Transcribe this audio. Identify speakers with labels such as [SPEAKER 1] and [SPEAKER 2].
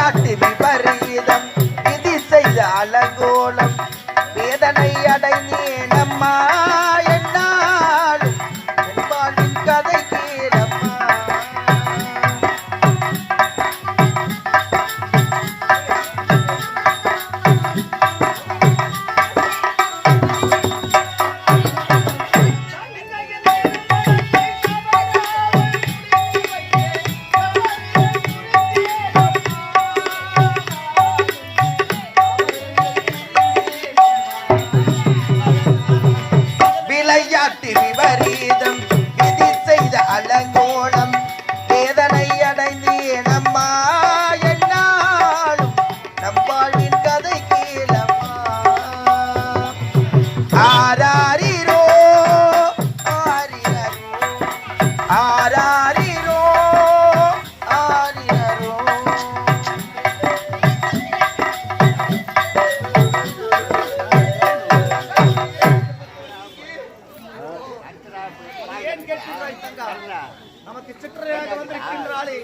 [SPEAKER 1] விளையாட்டு விபரீதம் விதி செய்த அலங்கோலம் வேதனை அடைந்தேன் அம்மா என்னாலும் என்பாளின் கதை கேளம்மா. விளையாட்டு விபரீதம் விதி செய்த அலங்கோலம் வேதனை அடைந்தேன் அம்மா என்னாலும் நம்பாளின் கதை கேளம்மா. ஆராரிரோ ஆரிரோ ஆராரிரோ ஆரிரோ. நமக்கு சிற்றரையாக வந்திருக்கின்றாளே